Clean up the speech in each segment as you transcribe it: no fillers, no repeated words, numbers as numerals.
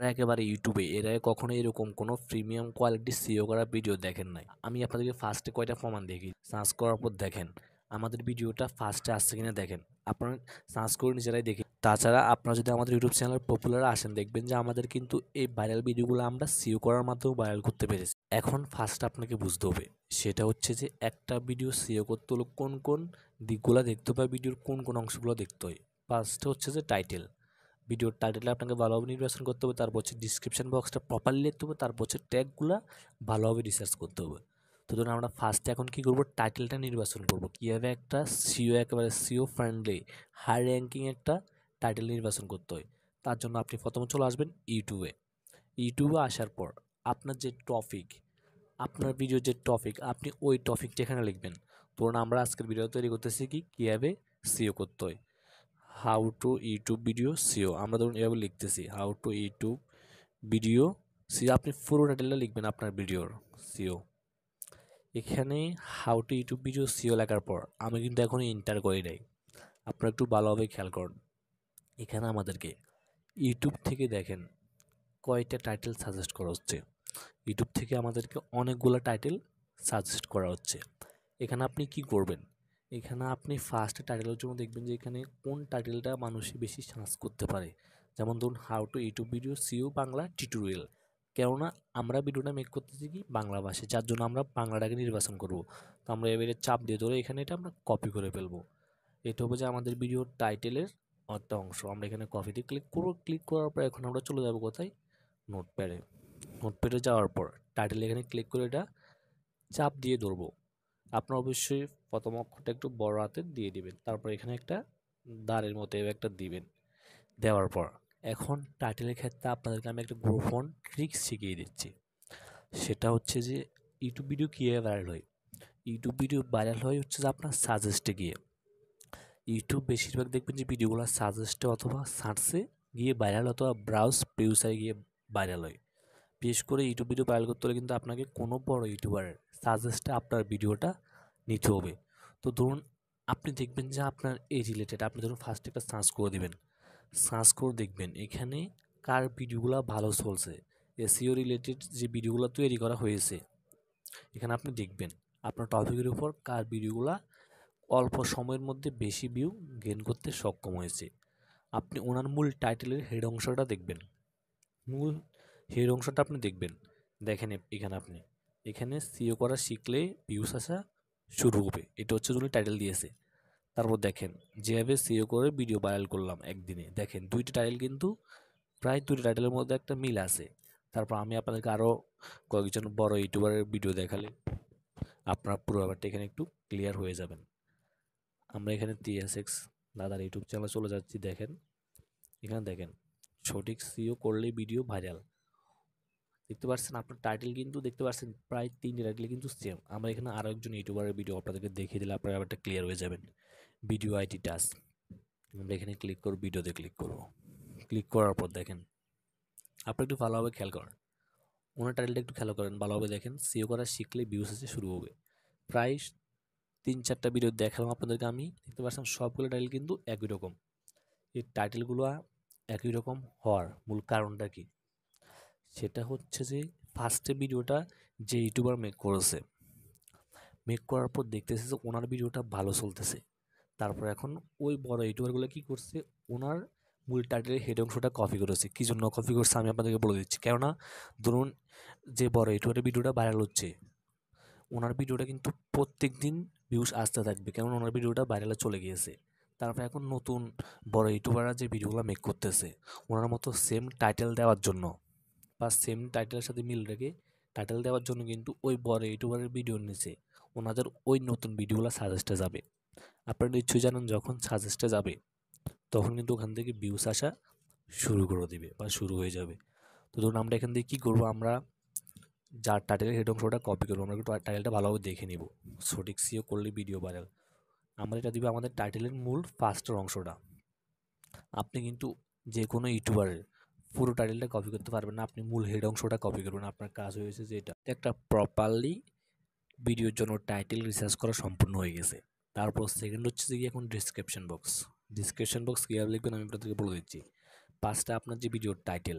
একেবারে ইউটিউবে এর আগে কখনো এরকম কোনো প্রিমিয়াম কোয়ালিটির সিইও করা ভিডিও দেখেন নাই। আমি আপনাদেরকে ফার্স্টে কয়টা প্রমাণ দেখি, সার্চ করার পর দেখেন আমাদের ভিডিওটা ফার্স্টে আসছে কিনা দেখেন। আপনারা সার্চ করে নিজেরাই দেখে। তাছাড়া আপনারা যদি আমাদের ইউটিউব চ্যানেল পপুলার আসেন, দেখবেন যে আমাদের কিন্তু এই ভাইরাল ভিডিওগুলো আমরা সিইও করার মাধ্যমে ভাইরাল করতে পেরেছি। এখন ফার্স্ট আপনাকে বুঝতে হবে, সেটা হচ্ছে যে একটা ভিডিও সিইও করতে হলে কোন কোন দিকগুলো দেখতে হবে, ভিডিওর কোন কোন অংশগুলো দেখতে হয়। ফার্স্টে হচ্ছে যে টাইটেল, ভিডিওর টাইটেলটা আপনাকে ভালোভাবে নির্বাচন করতে হবে। তারপর হচ্ছে ডিসক্রিপশন বক্সটা প্রপারলি লিখতে হবে। তারপর হচ্ছে ট্যাগগুলো ভালোভাবে রিসার্চ করতে হবে। তো ধরুন আমরা ফার্স্টে এখন কী করবো, টাইটেলটা নির্বাচন করব। কীভাবে একটা সিও, একেবারে সিও ফ্রেন্ডলি হাই র্যাঙ্কিং একটা টাইটেল নির্বাচন করতে হয়। তার জন্য আপনি প্রথমে চলে আসবেন ইউটিউবে। ইউটিউবে আসার পর আপনার যে টপিক, আপনার ভিডিওর যে টপিক, আপনি ওই টপিকটা এখানে লিখবেন। ধরুন আমরা আজকের ভিডিও তৈরি করতেছি কি কীভাবে সিও করতে হয়, how to YouTube video SEO. আমরা ধরুন এভাবে লিখতেছি, how to YouTube video SEO. আপনি পুরো টাইটেলটা লিখবেন আপনার ভিডিওর সিও। এখানে how to YouTube video SEO লেখার পর আমি কিন্তু এখন এন্টার করি নাই, আপনারা একটু ভালোভাবে খেয়াল করুন। এখানে আমাদেরকে ইউটিউব থেকে দেখেন কয়টা টাইটেল সাজেস্ট করা হচ্ছে। ইউটিউব থেকে আমাদেরকে অনেকগুলো টাইটেল সাজেস্ট করা হচ্ছে। এখানে আপনি কি করবেন, এখানে আপনি ফার্স্ট টাইটেলের জন্য দেখবেন যে এখানে কোন টাইটেলটা মানুষ বেশি সার্চ করতে পারে। যেমন ধরুন how to YouTube video SEO Bangla tutorial. কেননা আমরা ভিডিওটা মেক করতেছি কি বাংলা ভাষায়, যার জন্য আমরা বাংলাটাকে নির্বাচন করব। তো আমরা এবারে চাপ দিয়ে ধরে এখানে এটা আমরা কপি করে ফেলবো। এটা হবে যে আমাদের ভিডিওর টাইটেলের একটা অংশ। আমরা এখানে কপিতে ক্লিক করব। ক্লিক করার পর এখন আমরা চলে যাব কোথায়, নোটপ্যাডে। নোটপ্যাডে যাওয়ার পর টাইটেল এখানে ক্লিক করে এটা চাপ দিয়ে ধরবো। আপনার অবশ্যই প্রথম অক্ষরটা একটু বড় হাতের দিয়ে দিবেন। তারপর এখানে একটা দাঁড়ের মতো একটা দিবেন। দেওয়ার পর এখন টাইটেলের ক্ষেত্রে আপনাদেরকে আমি একটা গোপন ট্রিক্স শিখিয়ে দিচ্ছি। সেটা হচ্ছে যে ইউটিউব ভিডিও কীভাবে ভাইরাল হয়। ইউটিউব ভিডিও ভাইরাল হয় হচ্ছে যে আপনার সাজেস্টে গিয়ে। ইউটিউব বেশিরভাগ দেখবেন যে ভিডিওগুলো সাজেস্টে অথবা সার্চে গিয়ে ভাইরাল, অথবা ব্রাউজ প্রিউসারে গিয়ে ভাইরাল হয়। বিশেষ করে ইউটিউব ভিডিও ভাইরাল করতে হলে কিন্তু আপনাকে কোনো বড় ইউটিউবারের সাজেস্টে আপনার ভিডিওটা নিতে হবে। তো ধরুন আপনি দেখবেন যে আপনার এই রিলেটেড, আপনি ধরুন ফার্স্ট একটা সার্চ করে দিবেন। সার্চ করে দেখবেন এখানে কার ভিডিওগুলো ভালো চলছে, এসইও রিলেটেড যে ভিডিওগুলো তৈরি করা হয়েছে। এখানে আপনি দেখবেন আপনার টপিকের উপর কার ভিডিওগুলো অল্প সময়ের মধ্যে বেশি ভিউ গেইন করতে সক্ষম হয়েছে। আপনি ওনার মূল টাইটেলের হেড অংশটা দেখবেন। মূল হেড অংশটা আপনি দেখবেন। দেখেন এখানে আপনি এখানে সিও করা শিখলে ভিউস আসা শুরু হবে, এটা হচ্ছে উনি টাইটেল দিয়েছে। তারপর দেখেন যেভাবে সিও করে ভিডিও ভাইরাল করলাম একদিনে, দেখেন দুইটা টাইটেল কিন্তু প্রায় দুইটা টাইটেলের মধ্যে একটা মিল আছে। তারপর আমি আপনাদেরকে আরও কয়েকজন বড় ইউটিউবারের ভিডিও দেখালে আপনার পুরো ব্যাপারটা এখানে একটু ক্লিয়ার হয়ে যাবেন। আমরা এখানে TSX দাদার ইউটিউব চ্যানেলে চলে যাচ্ছি। দেখেন এখানে দেখেন সঠিক সিও করলেই ভিডিও ভাইরাল। দেখতে পাচ্ছেন আপনার টাইটেল কিন্তু দেখতে পাচ্ছেন প্রায় তিনটে টাইটেল কিন্তু সেম। আমরা এখানে আরও একজন ইউটিউবারের ভিডিও আপনাদেরকে দেখিয়ে দিলে আপনারা ব্যাপারটা ক্লিয়ার হয়ে যাবেন। ভিডিও আইডি টাস্ক আমরা এখানে ক্লিক করব, ভিডিওতে ক্লিক করব। ক্লিক করার পর দেখেন আপনি একটু ভালোভাবে খেয়াল করেন, ওনার টাইটেলটা একটু খেয়াল করেন ভালোভাবে। দেখেন সিও করা শিখলে ভিউস আসতে শুরু হবে। প্রায় 3-4টা ভিডিও দেখালাম আপনাদেরকে আমি, দেখতে পাচ্ছেন সবগুলো টাইটেল কিন্তু একই রকম। এই টাইটেলগুলো একই রকম হওয়ার মূল কারণটা কি, সেটা হচ্ছে যে ফার্স্টে ভিডিওটা যে ইউটিউবার মেক করেছে, মেক করার পর দেখতেছে যে ওনার ভিডিওটা ভালো চলতেছে। তারপর এখন ওই বড় ইউটিউবারগুলো কী করছে, ওনার মূল টাইটেলের হেড অংশটা কপি করেছে। কী জন্য কপি করছে আমি আপনাদেরকে বলে দিচ্ছি। কেননা ধরুন যে বড় ইউটিউবারের ভিডিওটা ভাইরাল হচ্ছে, ওনার ভিডিওটা কিন্তু প্রত্যেক দিন ভিউস আসতে থাকবে, কেননা ওনার ভিডিওটা ভাইরালে চলে গিয়েছে। তারপর এখন নতুন বড় ইউটিউবাররা যে ভিডিওগুলো মেক করতেছে, ওনার মতো সেম টাইটেল দেওয়ার জন্য বা সেম টাইটেলের সাথে মিল রেখে টাইটেল দেওয়ার জন্য কিন্তু ওই বড় ইউটিউবারের ভিডিওর নিচে ওনাদের ওই নতুন ভিডিওগুলো সাজেস্টে যাবে। আপনারা নিশ্চয়ই জানেন যখন সাজেস্টে যাবে তখন কিন্তু ওখান থেকে ভিউস আসা শুরু করে দিবে বা শুরু হয়ে যাবে। তো ধরুন আমরা এখান থেকে কী করবো, আমরা যার টাইটেলের হেড অংশটা কপি করবো, আমরা একটু টাইটেলটা ভালোভাবে দেখে নিব। সঠিক সিও করলে ভিডিও ভাইরাল, আমরা এটা দিব আমাদের টাইটেলের মূল ফার্স্টের অংশটা। আপনি কিন্তু যে কোনো ইউটিউবারের পুরো টাইটেলটা কপি করতে পারবেন না, আপনি মূল হেড অংশটা কপি করবেন। আপনার কাজ হয়েছে যে এটা একটা প্রপারলি ভিডিওর জন্য টাইটেল রিসার্চ করা সম্পূর্ণ হয়ে গেছে। তারপর সেকেন্ড হচ্ছে যে এখন ডিসক্রিপশন বক্স। ডিসক্রিপশন বক্স কীভাবে লিখবেন আমি আপনাদেরকে বলে দিচ্ছি। পাঁচটা আপনার যে ভিডিওর টাইটেল,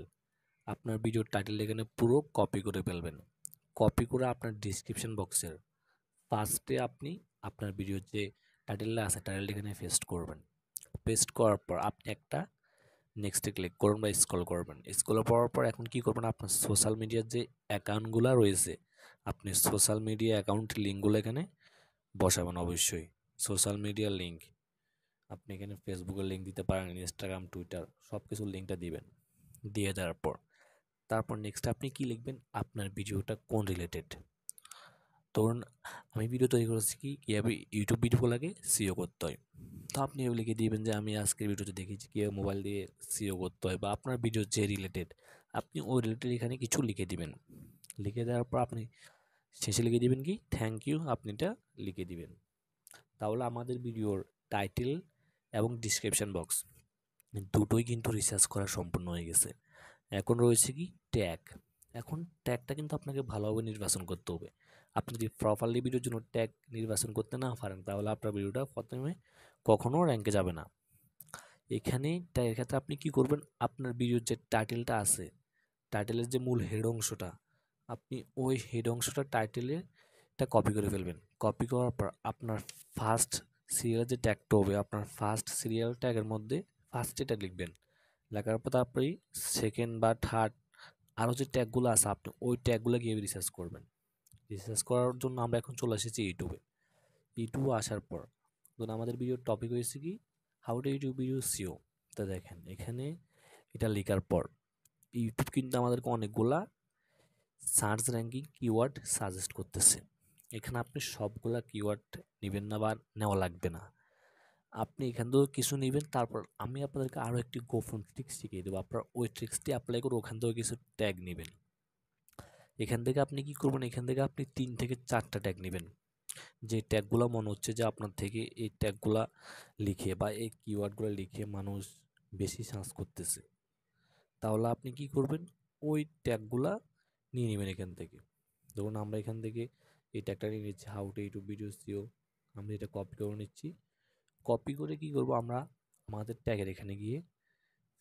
আপনার ভিডিওর টাইটেল এখানে পুরো কপি করে ফেলবেন। কপি করে আপনার ডিসক্রিপশন বক্সের ফার্স্টে আপনি আপনার ভিডিওর যে টাইটেলটা আছে টাইটেলটা এখানে পেস্ট করবেন। পেস্ট করার পর আপনি একটা নেক্সটে ক্লিক করুন বা স্ক্রল করবেন। স্ক্রল করার পর এখন কি করবেন, আপনার সোশ্যাল মিডিয়ার যে অ্যাকাউন্টগুলো রয়েছে আপনি সোশ্যাল মিডিয়া অ্যাকাউন্টের লিঙ্কগুলো এখানে বসাবেন। অবশ্যই সোশ্যাল মিডিয়ার লিঙ্ক আপনি এখানে ফেসবুকের লিঙ্ক দিতে পারেন, ইনস্টাগ্রাম, টুইটার সব কিছুর লিঙ্কটা দিবেন। দিয়ে দেওয়ার পর তারপর নেক্সট আপনি কি লিখবেন, আপনার ভিডিওটা কোন রিলেটেড। ধরুন আমি ভিডিও তৈরি করেছি কীভাবে ইউটিউব ভিডিওগুলোকে সিও করতে হয়, তো আপনি এগুলো লিখে দিবেন যে আমি আজকের ভিডিওতে দেখেছি কীভাবে মোবাইল দিয়ে সিও করতে হয়, বা আপনার ভিডিও যে রিলেটেড আপনি ওই রিলেটেড এখানে কিছু লিখে দিবেন। লিখে দেওয়ার পর আপনি শেষে লিখে দিবেন কি থ্যাংক ইউ, আপনি এটা লিখে দিবেন। তাহলে আমাদের ভিডিওর টাইটেল এবং ডিসক্রিপশন বক্স দুটোই কিন্তু রিসার্চ করা সম্পূর্ণ হয়ে গেছে। এখন রয়েছে কি ট্যাগ। এখন ট্যাগটা কিন্তু আপনাকে ভালোভাবে নির্বাচন করতে হবে। আপনি যদি প্রপারলি ভিডিওর জন্য ট্যাগ নির্বাচন করতে না পারেন তাহলে আপনার ভিডিওটা প্রথমে কখনো র্যাঙ্কে যাবে না। এখানে ট্যাগের ক্ষেত্রে আপনি কি করবেন, আপনার ভিডিওর যে টাইটেলটা আছে টাইটেলের যে মূল হেড অংশটা আপনি ওই হেড অংশটা টাইটেলেরটা কপি করে ফেলবেন। কপি করার পর আপনার ফার্স্ট সিরিয়াল যে ট্যাগটা হবে আপনার ফার্স্ট সিরিয়াল ট্যাগের মধ্যে ফার্স্ট এটা লিখবেন। লেখার পর তারপরে সেকেন্ড বা থার্ড আরও যে ট্যাগগুলো আছে আপনি ওই ট্যাগগুলো গিয়ে রিসার্চ করবেন। রিসার্চ করার জন্য আমরা এখন চলে এসেছি ইউটিউবে। ইউটিউবে আসার পর ধরুন আমাদের ভিডিওর টপিক হয়েছে কি how to YouTube video SEO. তা দেখেন এখানে এটা লেখার পর ইউটিউব কিন্তু আমাদেরকে অনেকগুলা সার্চ র্যাঙ্কিং কিওয়ার্ড সাজেস্ট করতেছে। এখানে আপনি সবগুলা কিওয়ার্ড নেবেন না বা নেওয়া লাগবে না, আপনি এখান থেকেও কিছু নেবেন। তারপর আমি আপনাদেরকে আরও একটি গোপন ট্রিক্স শিখিয়ে দেবো, আপনার ওই ট্রিক্সটি অ্যাপ্লাই করে ওখান থেকেও কিছু ট্যাগ নেবেন। এখান থেকে আপনি কি করবেন, এখান থেকে আপনি 3 থেকে 4টা ট্যাগ নেবেন। যে ট্যাগগুলো মনে হচ্ছে যে আপনার থেকে এই ট্যাগগুলা লিখে বা এই কিওয়ার্ডগুলো লিখে মানুষ বেশি সার্চ করতেছে, তাহলে আপনি কি করবেন ওই ট্যাগগুলা নিয়ে নেবেন এখান থেকে। ধরুন আমরা এখান থেকে এই ট্যাগটা নিয়ে নিচ্ছি how to YouTube video SEO, আমরা এটা কপি করে নিচ্ছি। কপি করে কি করব আমরা আমাদের ট্যাগের এখানে গিয়ে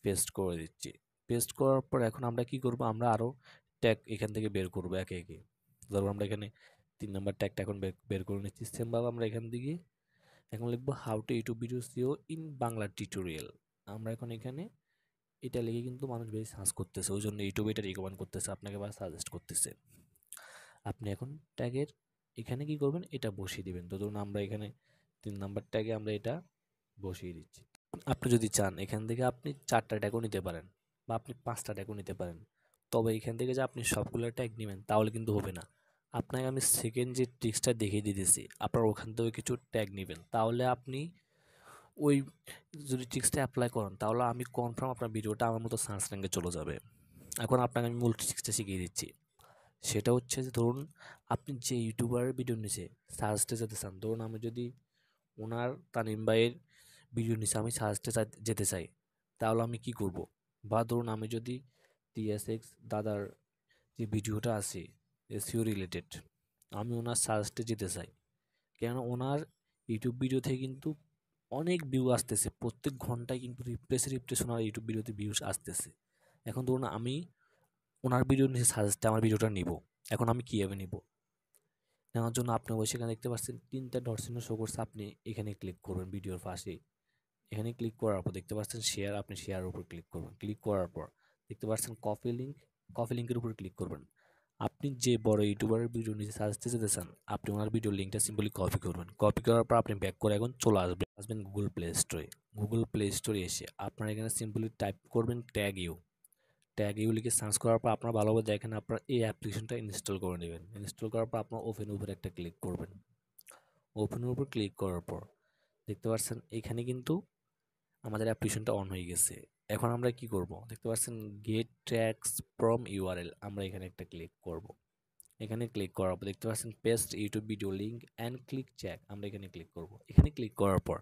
পেস্ট করে দিচ্ছি। পেস্ট করার পর এখন আমরা কি করব, আমরা আরও ট্যাগ এখান থেকে বের করব একে একে। ধরো আমরা এখানে 3 নম্বর ট্যাগটা এখন বের করে নিচ্ছি। সেমভাবে আমরা এখান থেকে এখন লিখবো how to YouTube video SEO in Bangla tutorial. আমরা এখন এখানে এটা লিখে কিন্তু মানুষ বেশি সার্চ করতেছে, ওই জন্য ইউটিউব এটা রিকমেন্ড করতেছে আপনাকে বা সাজেস্ট করতেছে। আপনি এখন ট্যাগের এখানে কি করবেন এটা বসিয়ে দিবেন। তো ধরুন আমরা এখানে 3 নাম্বার ট্যাগে আমরা এটা বসিয়ে দিচ্ছি। আপনি যদি চান এখান থেকে আপনি 4টা ট্যাগও নিতে পারেন বা আপনি 5টা ট্যাগও নিতে পারেন, তবে এখান থেকে যে আপনি সবগুলো ট্যাগ নেবেন তাহলে কিন্তু হবে না। আপনাকে আমি সেকেন্ড যে ট্রিক্সটা দেখিয়ে দিতেছি, আপনার ওখান থেকে কিছু ট্যাগ নেবেন, তাহলে আপনি ওই যদি ট্রিক্সটা অ্যাপ্লাই করেন তাহলে আমি কনফার্ম আপনার ভিডিওটা আমার মতো সার্চ র্যাঙ্কে চলে যাবে। এখন আপনাকে আমি মূল ট্রিক্সটা শিখিয়ে দিচ্ছি। সেটা হচ্ছে যে ধরুন আপনি যে ইউটিউবারের ভিডিও নিচে সাজেস্টে যেতে চান, ধরুন আমি যদি ওনার তানিম ভাইয়ের ভিডিও নিচে আমি সাজেস্টে যেতে চাই তাহলে আমি কি করব, বা ধরুন আমি যদি টিএসএক্স দাদার যে ভিডিওটা আছে এসইও রিলেটেড আমি ওনার সাজেস্টে যেতে চাই, কেন ওনার ইউটিউব ভিডিও থেকে কিন্তু অনেক ভিউ আসতেছে, প্রত্যেক ঘন্টায় কিন্তু রিপ্রেস ওনার ইউটিউব ভিডিওতে ভিউস আসতেছে। এখন ধরুন আমি ওনার ভিডিও নিচে সাজেস্টে আমার ভিডিওটা নিব, এখন আমি কীভাবে নিব, নেওয়ার জন্য আপনি অবশ্যই এখানে দেখতে পাচ্ছেন 3টা ডট চিহ্ন শো করছে, আপনি এখানে ক্লিক করবেন ভিডিওর পাশে। এখানে ক্লিক করার পর দেখতে পাচ্ছেন শেয়ার, আপনি শেয়ারের উপর ক্লিক করবেন। ক্লিক করার পর দেখতে পাচ্ছেন কপি লিঙ্কের উপর ক্লিক করবেন। আপনি যে বড় ইউটিউবারের ভিডিও নিচে সাজেস্টে যেতে চান আপনি ওনার ভিডিও লিঙ্কটা সিম্পলি কপি করবেন। কপি করার পর আপনি ব্যাক করে এখন চলে আসবেন গুগল প্লে স্টোরে। গুগল প্লে স্টোরে এসে আপনারা এখানে সিম্পলি টাইপ করবেন ট্যাগ ইউ লিখে সার্চ করার পর আপনারা ভালোভাবে দেখেন আপনার এই অ্যাপ্লিকেশনটা ইনস্টল করে নেবেন। ইনস্টল করার পর আপনার ওপেনের উপর একটা ক্লিক করবেন। ওপেনের উপর ক্লিক করার পর দেখতে পাচ্ছেন এখানে কিন্তু আমাদের অ্যাপ্লিকেশনটা অন হয়ে গেছে। এখন আমরা কি করব, দেখতে পাচ্ছেন গেট ট্যাগস ফ্রম ইউআরএল, আমরা এখানে একটা ক্লিক করব। এখানে ক্লিক করার পর দেখতে পাচ্ছেন paste YouTube video link and click check, আমরা এখানে ক্লিক করব। এখানে ক্লিক করার পর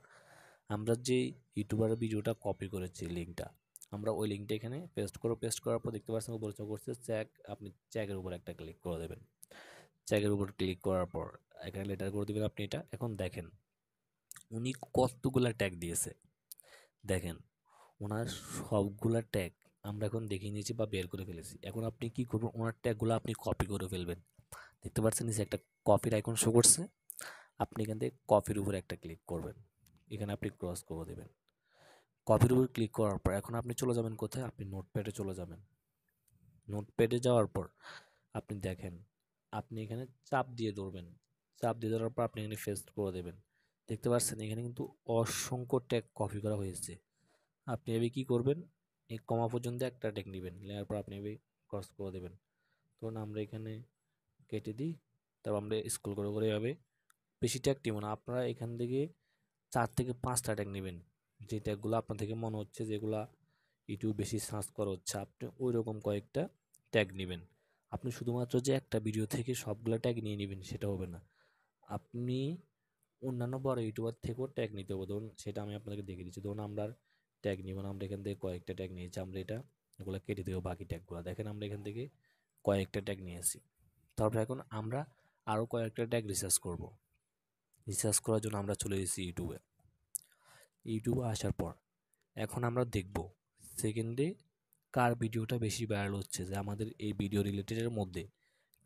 আমরা যে ইউটিউবারের ভিডিওটা কপি করেছি লিঙ্কটা আমরা ওই লিঙ্কটা এখানে পেস্ট করার পর দেখতে পাচ্ছেন উপরে চোখ করছে চ্যাক, আপনি চ্যাকের উপর একটা ক্লিক করে দেবেন। চ্যাকের উপর ক্লিক করার পর এখানে লেটার করে দেবেন আপনি এটা। এখন দেখেন উনি কতগুলা ট্যাগ দিয়েছে, দেখেন ওনার সবগুলা ট্যাগ আমরা এখন দেখিয়ে নিয়েছি বা বের করে ফেলেছি। এখন আপনি কি করবেন, ওনার ট্যাগগুলো আপনি কপি করে ফেলবেন। দেখতে পাচ্ছেন নিচে একটা কপির আইকন শো করছে, আপনি এখান থেকে কপির উপর একটা ক্লিক করবেন, এখানে আপনি ক্রস করে দেবেন। কপির উপর ক্লিক করার পর এখন আপনি চলে যাবেন কোথায়, আপনি নোটপ্যাডে চলে যাবেন। নোটপ্যাডে যাওয়ার পর আপনি দেখেন, আপনি এখানে চাপ দিয়ে ধরবেন, চাপ দিয়ে ধরার পর আপনি এখানে পেস্ট করে দেবেন। দেখতে পাচ্ছেন এখানে কিন্তু অসংখ্য ট্যাগ কপি করা হয়েছে। আপনি এবার কি করবেন, এই কমা পর্যন্ত একটা ট্যাগ নেবেন, নেওয়ার পর আপনি এবার ক্রস করে দেবেন। ধরুন আমরা এখানে কেটে দিই, তারপর আমরা স্ক্রল করে করে এভাবে বেশি ট্যাগ নিব না, আপনারা এখান থেকে 4 থেকে 5টা ট্যাগ নেবেন। যে ট্যাগগুলো আপনার থেকে মনে হচ্ছে যেগুলা ইউটিউব বেশি সার্চ করা হচ্ছে, আপনি ওই রকম কয়েকটা ট্যাগ নেবেন। আপনি শুধুমাত্র যে একটা ভিডিও থেকে সবগুলো ট্যাগ নিয়ে নেবেন সেটা হবে না, আপনি অন্যান্য বড় ইউটিউবার থেকেও ট্যাগ নিতে হবে। ধরুন সেটা আমি আপনাদেরকে দেখিয়ে দিচ্ছি। ধরুন আমরা ট্যাগ নিব না, আমরা এখান থেকে কয়েকটা ট্যাগ নিয়েছি, আমরা এগুলো কেটে দেবো। বাকি ট্যাগগুলো দেখেন আমরা এখান থেকে কয়েকটা ট্যাগ নিয়েছি। তারপরে এখন আমরা আরও কয়েকটা ট্যাগ রিসার্চ করব। রিসার্চ করার জন্য আমরা চলে এসেছি ইউটিউবে। ইউটিউবে আসার পর এখন আমরা দেখব সেকেন্ডে কার ভিডিওটা বেশি ভাইরাল হচ্ছে, যে আমাদের এই ভিডিও রিলেটেডের মধ্যে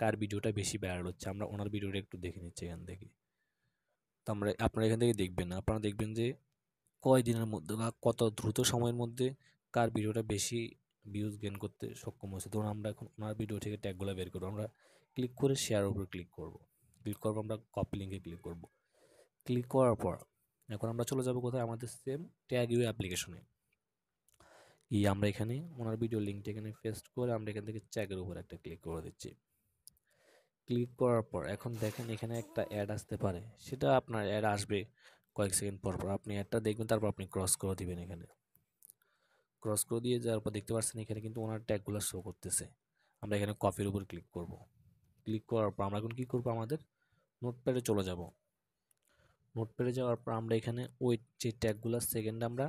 কার ভিডিওটা বেশি ভাইরাল হচ্ছে। আমরা ওনার ভিডিওটা একটু দেখে নিচ্ছি এখান থেকে। তো আপনারা এখান থেকে দেখবেন, আপনারা দেখবেন যে কয় দিনের মধ্যে বা কত দ্রুত সময়ের মধ্যে কার ভিডিওটা বেশি ভিউজ গেইন করতে সক্ষম হয়েছে। ধরুন আমরা এখন ওনার ভিডিও থেকে ট্যাগগুলো বের করবো, আমরা ক্লিক করে শেয়ার উপর ক্লিক করব। ক্লিক করবো, আমরা কপি লিঙ্কে ক্লিক করব। ক্লিক করার পর এখন আমরা চলে যাব কোথায়, আমাদের সেম ট্যাগ ইউ অ্যাপ্লিকেশনে। আমরা এখানে ওনার ভিডিও লিঙ্কটা এখানে পেস্ট করে আমরা এখান থেকে ট্যাগের উপর একটা ক্লিক করে দিচ্ছি। ক্লিক করার পর এখন দেখেন এখানে একটা অ্যাড আসতে পারে, সেটা আপনার অ্যাড আসবে কয়েক সেকেন্ড পর পর, আপনি অ্যাডটা দেখবেন, তারপর আপনি ক্রস করে দিবেন। এখানে ক্রস করে দিয়ে যাওয়ার পর দেখতে পাচ্ছেন এখানে কিন্তু ওনার ট্যাগগুলো শো করতেছে। আমরা এখানে কপির উপর ক্লিক করব। ক্লিক করার পর আমরা এখন কি করব, আমাদের নোটপ্যাডে চলে যাব। নোটপ্যাডে যাওয়ার পর আমরা এখানে ওই যে ট্যাগগুলো সেকেন্ড আমরা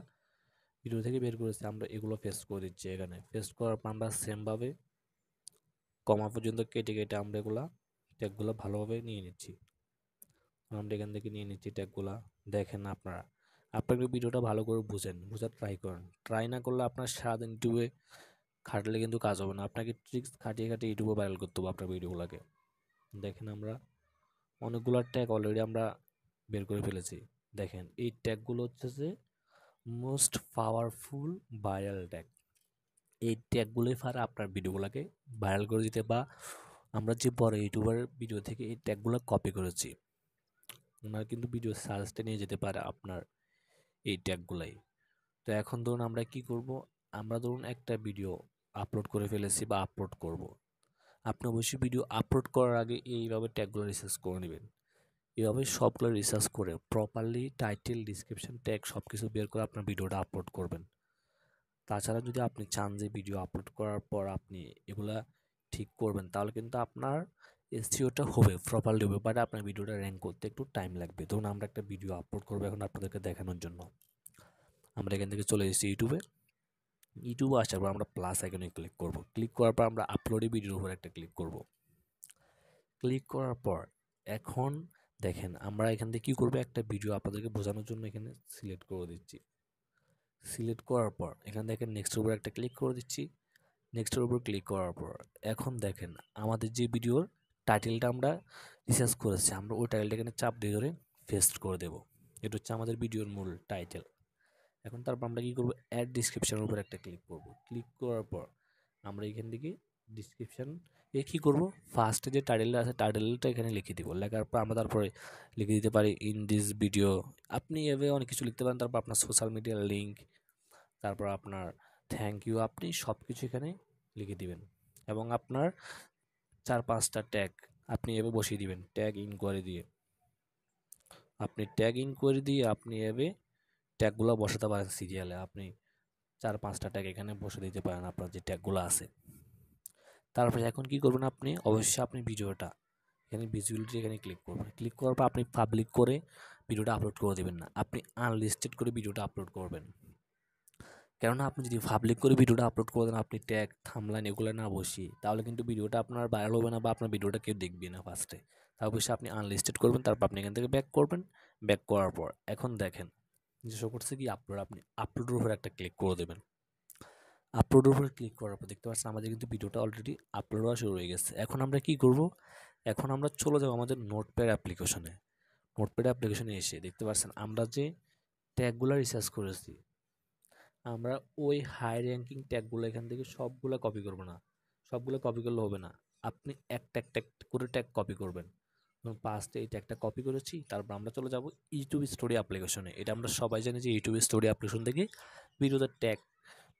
ভিডিও থেকে বের করেছি, আমরা এগুলো পেস্ট করে দিচ্ছি। এখানে পেস্ট করার পর আমরা সেমভাবে কমা পর্যন্ত কেটে কেটে আমরা এগুলা ট্যাগগুলো ভালোভাবে নিয়ে নিচ্ছি। আমরা এখান থেকে নিয়ে নিচ্ছি ট্যাগগুলা। দেখেন আপনারা আপনাদের ভিডিওটা ভালো করে বোঝার ট্রাই করেন। ট্রাই না করলে আপনার সারাদিন ইউটিউবে খাটলে কিন্তু কাজ হবে না, আপনাকে ট্রিক্স খাটিয়ে খাটিয়ে ইউটিউবে ভাইরাল করতে হবে আপনার ভিডিওগুলোকে। দেখেন আমরা অনেকগুলো ট্যাগ অলরেডি আমরা বের করে ফেলেছি। দেখেন এই ট্যাগগুলো হচ্ছে যে মোস্ট পাওয়ারফুল ভাইরাল ট্যাগ। এই ট্যাগগুলোই পারে আপনার ভিডিওগুলোকে ভাইরাল করে দিতে, বা আমরা যে বড় ইউটিউবার ভিডিও থেকে এই ট্যাগগুলো কপি করেছি, ওনার কিন্তু ভিডিও সাজেস্টে নিয়ে যেতে পারে আপনার এই ট্যাগগুলাই। তো এখন ধরুন আমরা কি করব, আমরা ধরুন একটা ভিডিও আপলোড করে ফেলেছি বা আপলোড করব। আপনি অবশ্যই ভিডিও আপলোড করার আগে এইভাবে ট্যাগগুলো রিসার্চ করে নেবেন। এভাবে সবগুলো রিসার্চ করে প্রপারলি টাইটেল, ডিসক্রিপশন, ট্যাগ সব কিছু বের করে আপনার ভিডিওটা আপলোড করবেন। তাছাড়া যদি আপনি চান যে ভিডিও আপলোড করার পর আপনি এগুলা ঠিক করবেন, তাহলে কিন্তু আপনার এসইওটা হবে, প্রপারলি হবে, বাট আপনার ভিডিওটা র্যাঙ্ক করতে একটু টাইম লাগবে। ধরুন আমরা একটা ভিডিও আপলোড করবো এখন আপনাদেরকে দেখানোর জন্য। আমরা এখান থেকে চলে এসেছি ইউটিউবে। ইউটিউবে আসার পর আমরা প্লাস আইকনে ক্লিক করব। ক্লিক করার পর আমরা আপলোডে ভিডিওর উপর একটা ক্লিক করব। ক্লিক করার পর এখন দেখেন আমরা এখান থেকে কী করবো, একটা ভিডিও আপনাদেরকে বোঝানোর জন্য এখানে সিলেক্ট করে দিচ্ছি। সিলেক্ট করার পর এখান থেকে নেক্সটের উপর একটা ক্লিক করে দিচ্ছি। নেক্সটের উপর ক্লিক করার পর এখন দেখেন আমাদের যে ভিডিওর টাইটেলটা আমরা রিসার্চ করেছি, আমরা ওই টাইটেলটা এখানে চাপ দিয়ে ধরে পেস্ট করে দেবো। এটা হচ্ছে আমাদের ভিডিওর মূল টাইটেল। এখন তারপর আমরা কী করবো, অ্যাড ডিসক্রিপশনের উপর একটা ক্লিক করব। ক্লিক করার পর আমরা এখান থেকে ডিসক্রিপশন কী করবো, ফার্স্টে যে টাইটেলটা আছে টাইটেলটা এখানে লিখে দিব। লেখার পর আমরা তারপরে লিখে দিতে পারি ইন দিস ভিডিও, আপনি এভাবে অনেক কিছু লিখতে পারেন। তারপর আপনার সোশ্যাল মিডিয়ার লিঙ্ক, তারপর আপনার থ্যাংক ইউ, আপনি সব কিছু এখানে লিখে দিবেন। এবং আপনার 4-5টা ট্যাগ আপনি এভাবে বসিয়ে দিবেন, ট্যাগ ইনকোয়ারি দিয়ে। আপনি ট্যাগ ইনকোয়ারি দিয়ে আপনি এভাবে ট্যাগগুলো বসাতে পারেন সিরিয়ালে। আপনি 4-5টা ট্যাগ এখানে বসে দিতে পারেন আপনার যে ট্যাগগুলো আছে। তারপরে এখন কি করবেন, আপনি অবশ্যই আপনি ভিডিওটা এখানে ভিজিবিলিটি এখানে ক্লিক করবেন। ক্লিক করার পর আপনি পাবলিক করে ভিডিওটা আপলোড করে দেবেন না, আপনি আনলিস্টেড করে ভিডিওটা আপলোড করবেন। কেননা আপনি যদি পাবলিক করে ভিডিওটা আপলোড করে দেন, আপনি ট্যাগ, থাম্বনেইল এগুলো না বসিয়ে, তাহলে কিন্তু ভিডিওটা আপনার ভাইরাল হবে না, বা আপনার ভিডিওটা কেউ দেখবে না ফার্স্টে। তার অবশ্যই আপনি আনলিস্টেড করবেন। তারপর আপনি এখান থেকে ব্যাক করবেন। ব্যাক করার পর এখন দেখেন যে শো করছে কি আপলোড, আপনি আপলোডের উপর একটা ক্লিক করে দেবেন। আপলোডের উপরে ক্লিক করার পর দেখতে পাচ্ছেন আমাদের কিন্তু ভিডিওটা অলরেডি আপলোড হওয়া শুরু হয়ে গেছে। এখন আমরা কি করব, এখন আমরা চলে যাব আমাদের নোটপ্যাড অ্যাপ্লিকেশনে। নোটপ্যাড অ্যাপ্লিকেশনে এসে দেখতে পাচ্ছেন আমরা যে ট্যাগগুলো রিসার্চ করেছি, আমরা ওই হাই র্যাঙ্কিং ট্যাগগুলো এখান থেকে সবগুলো কপি করব না। সবগুলো কপি করলে হবে না, আপনি একটা একটা করে ট্যাগ কপি করবেন। ধরুন পাঁচটা এই ট্যাগটা কপি করেছি, তারপর আমরা চলে যাব ইউটিউব স্টোরি অ্যাপ্লিকেশনে। এটা আমরা সবাই জানি যে ইউটিউব স্টোরি অ্যাপ্লিকেশন থেকে ভিডিওতে ট্যাগ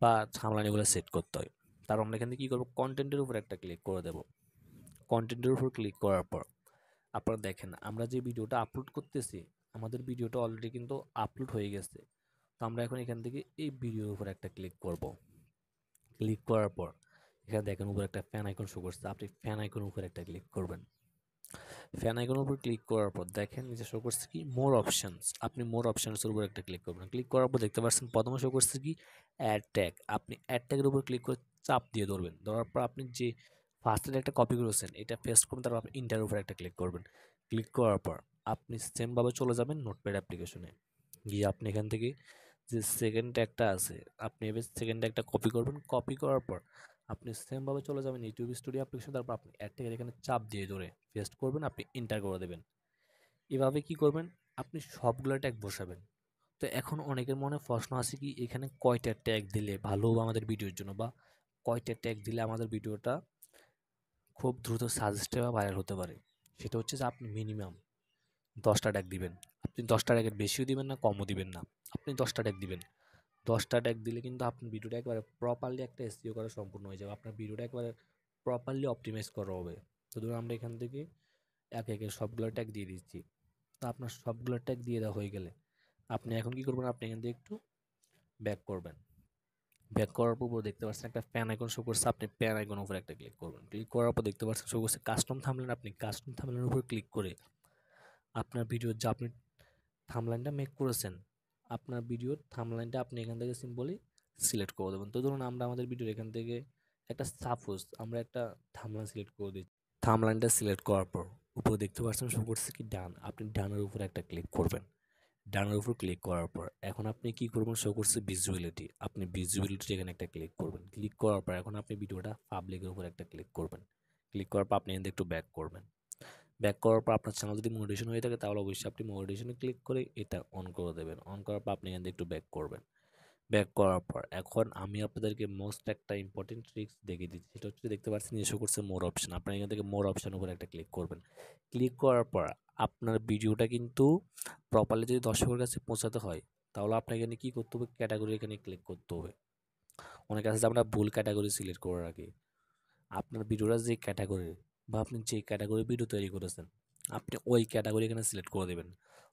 বা থাম্বনেইলগুলো সেট করতে হয়। তারপর আমরা এখান থেকে কী করবো, কন্টেন্টের উপর একটা ক্লিক করে দেবো। কন্টেন্টের উপর ক্লিক করার পর আপনারা দেখেন আমরা যে ভিডিওটা আপলোড করতেছি, আমাদের ভিডিওটা অলরেডি কিন্তু আপলোড হয়ে গেছে। তো আমরা এখন এখান থেকে এই ভিডিওর উপর একটা ক্লিক করব। ক্লিক করার পর এখানে দেখেন উপর একটা ফ্যান আইকন শো করছে, আপনি ফ্যান আইকনের উপর একটা ক্লিক করবেন। ফ্যান আইকনের উপর ক্লিক করার পর দেখেন নিচে শো করছে কি মোর অপশনস, আপনি মোর অপশনসের উপর একটা ক্লিক করবেন। ক্লিক করার পর দেখতে পাচ্ছেন প্রথমে শো করছে কি অ্যাড ট্যাগ, আপনি অ্যাড ট্যাগের উপর ক্লিক করে চাপ দিয়ে ধরবেন। ধরার পর আপনি যে ফার্স্টের একটা কপি করেছেন এটা পেস্ট করবেন, তারপর আপনি ইন্টারের উপর একটা ক্লিক করবেন। ক্লিক করার পর আপনি সেমভাবে চলে যাবেন নোটপ্যাড অ্যাপ্লিকেশনে, গিয়ে আপনি এখান থেকে যে সেকেন্ড ট্যাগটা আছে আপনি এবার সেকেন্ড ট্যাগটা কপি করবেন। কপি করার পর আপনি সেমভাবে চলে যাবেন ইউটিউব স্টুডিও অ্যাপ্লিকেশন, তারপর আপনি অ্যাড ট্যাগের এখানে চাপ দিয়ে ধরে পেস্ট করবেন, আপনি এন্টার করে দেবেন। এভাবে কি করবেন, আপনি সবগুলো ট্যাগ বসাবেন। তো এখন অনেকের মনে প্রশ্ন আছে কি এখানে কয়টা ট্যাগ দিলে ভালো হবে আমাদের ভিডিওর জন্য, বা কয়টা ট্যাগ দিলে আমাদের ভিডিওটা খুব দ্রুত সাজেস্টে বা ভাইরাল হতে পারে। সেটা হচ্ছে যে আপনি মিনিমাম 10টা ট্যাগ দিবেন। আপনি 10টা ট্যাগের বেশিও দিবেন না, কমও দিবেন না, আপনি 10টা ট্যাগ দিবেন। 10টা ট্যাগ দিলে কিন্তু আপনার ভিডিওটা একবারে প্রপারলি একটা এসইও করা সম্পূর্ণ হয়ে যাবে, আপনার ভিডিওটা একবারে প্রপারলি অপটিমাইজ করা হবে। তো ধরুন আমরা এখান থেকে একে একে সবগুলো ট্যাগ দিয়ে দিচ্ছি। তো আপনার সবগুলো ট্যাগ দিয়ে দেওয়া হয়ে গেলে আপনি এখন কি করবেন, আপনি এখান থেকে একটু ব্যাক করবেন। ব্যাক করার পর দেখতে পাচ্ছেন একটা প্যান আইকন শো করছে, আপনি প্যান আইকনের উপর একটা ক্লিক করবেন। ক্লিক করার পর দেখতে পাচ্ছেন শো করছে কাস্টম থাম্বনেল, আপনি কাস্টম থাম্বনেলের উপর ক্লিক করে আপনার ভিডিওর যা আপনি থাম্বনেলটা মেক করেছেন, আপনার ভিডিওর থাম্বনেলটা আপনি এখান থেকে সিম্পলি সিলেক্ট করে দেবেন। তো ধরুন আমরা আমাদের ভিডিওর এখান থেকে একটা সাপোজ আমরা একটা থাম্বনেল সিলেক্ট করে দিচ্ছি। থাম্বনেলটা সিলেক্ট করার পর উপরে দেখতে পাচ্ছেন শো করছে কি ডান, আপনি ডানের উপর একটা ক্লিক করবেন। ডানের উপর ক্লিক করার পর এখন আপনি কি করবেন, শো করছে ভিজুয়ালিটি, আপনি ভিজুয়ালিটি এখানে একটা ক্লিক করবেন। ক্লিক করার পর এখন আপনি ভিডিওটা পাবলিকের উপর একটা ক্লিক করবেন। ক্লিক করার পর আপনি এখান থেকে একটু ব্যাক করবেন। ব্যাক করার পর আপনার চ্যানেল যদি মনিটাইজেশন হয়ে থাকে তাহলে অবশ্যই আপনি মনিটাইজেশনে ক্লিক করে এটা অন করে দেবেন। অন করার পর আপনি এখান থেকে একটু ব্যাক করবেন। ব্যাক করার পর এখন আমি আপনাদেরকে মোস্ট একটা ইম্পর্টেন্ট ট্রিক্স দেখিয়ে দিচ্ছি, সেটা হচ্ছে দেখতে পাচ্ছেন এসে করছে মোর অপশন, আপনার এখান থেকে মোর অপশন উপর একটা ক্লিক করবেন। ক্লিক করার পর আপনার ভিডিওটা কিন্তু প্রপারলি যদি দর্শকের কাছে পৌঁছাতে হয় তাহলে আপনার এখানে কী করতে হবে, ক্যাটাগরি এখানে ক্লিক করতে হবে। অনেক আছে যে আমরা ভুল ক্যাটাগরি সিলেক্ট করে রাখি। আপনার ভিডিওটা যে ক্যাটাগরি বা আপনি যে ক্যাটাগরি ভিডিও তৈরি করেছেন আপনি ওই ক্যাটাগরি এখানে সিলেক্ট করে দেবেন।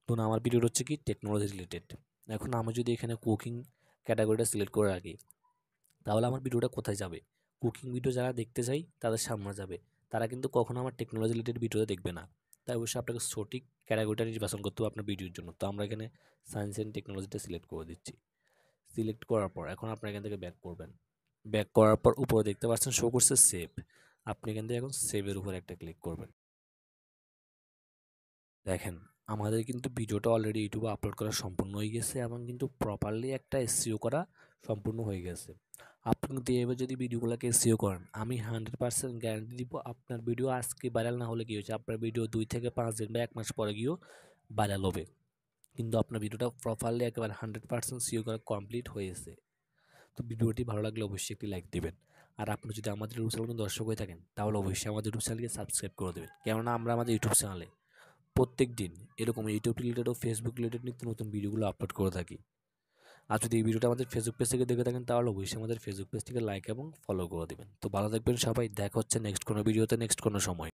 ধরুন আমার ভিডিওটা হচ্ছে কি টেকনোলজি রিলেটেড, এখন আমি যদি এখানে কুকিং ক্যাটাগরিটা সিলেক্ট করে রাখি তাহলে আমার ভিডিওটা কোথায় যাবে, কুকিং ভিডিও যারা দেখতে চাই তাদের সামনে যাবে, তারা কিন্তু কখনো আমার টেকনোলজি রিলেটেড ভিডিও দেখবে না। তাই অবশ্যই আপনাকে সঠিক ক্যাটাগরিটা নির্বাচন করতে হবে আপনার ভিডিওর জন্য। তো আমরা এখানে সায়েন্স অ্যান্ড টেকনোলজিটা সিলেক্ট করে দিচ্ছি। সিলেক্ট করার পর এখন আপনার এখান থেকে ব্যাক করবেন। ব্যাক করার পর উপরে দেখতে পাচ্ছেন শো করছে সেভ, আপনি এখান থেকে এখন সেভের উপর একটা ক্লিক করবেন। দেখেন আমাদের কিন্তু ভিডিওটা অলরেডি ইউটিউবে আপলোড করা সম্পূর্ণ হয়ে গেছে এবং কিন্তু প্রপারলি একটা এসইও করা সম্পূর্ণ হয়ে গেছে। আপনি কিন্তু এবার যদি ভিডিওগুলোকে এসইও করেন আমি 100% গ্যারান্টি দিব আপনার ভিডিও আজকে ভাইরাল না হলে কী হয়েছে, আপনার ভিডিও 2 থেকে 5 দিন বা 1 মাস পরে গিয়েও ভাইরাল হবে। কিন্তু আপনার ভিডিওটা প্রপারলি একেবারে 100% সিও করা কমপ্লিট হয়েছে। তো ভিডিওটি ভালো লাগলে অবশ্যই একটি লাইক দিবেন। আর আপনি যদি আমাদের ইউটিউব চ্যানেলে দর্শক হয়ে থাকেন তাহলে অবশ্যই আমাদের ইউটিউব চ্যানেলকে সাবস্ক্রাইব করে দেবেন, কেননা আমরা আমাদের ইউটিউব চ্যানেলে প্রত্যেক দিন এরকম ইউটিউব রিলেটেড ও ফেসবুক রিলেটেড নিত্য নতুন ভিডিওগুলো আপলোড করে থাকি। আর যদি এই ভিডিওটা আমাদের ফেসবুক পেজ থেকে দেখে থাকেন তাহলে অবশ্যই আমাদের ফেসবুক পেজটিকে লাইক এবং ফলো করে দেবেন। তো ভালো থাকবেন সবাই, দেখা হচ্ছে নেক্সট কোনো ভিডিওতে নেক্সট কোনো সময়।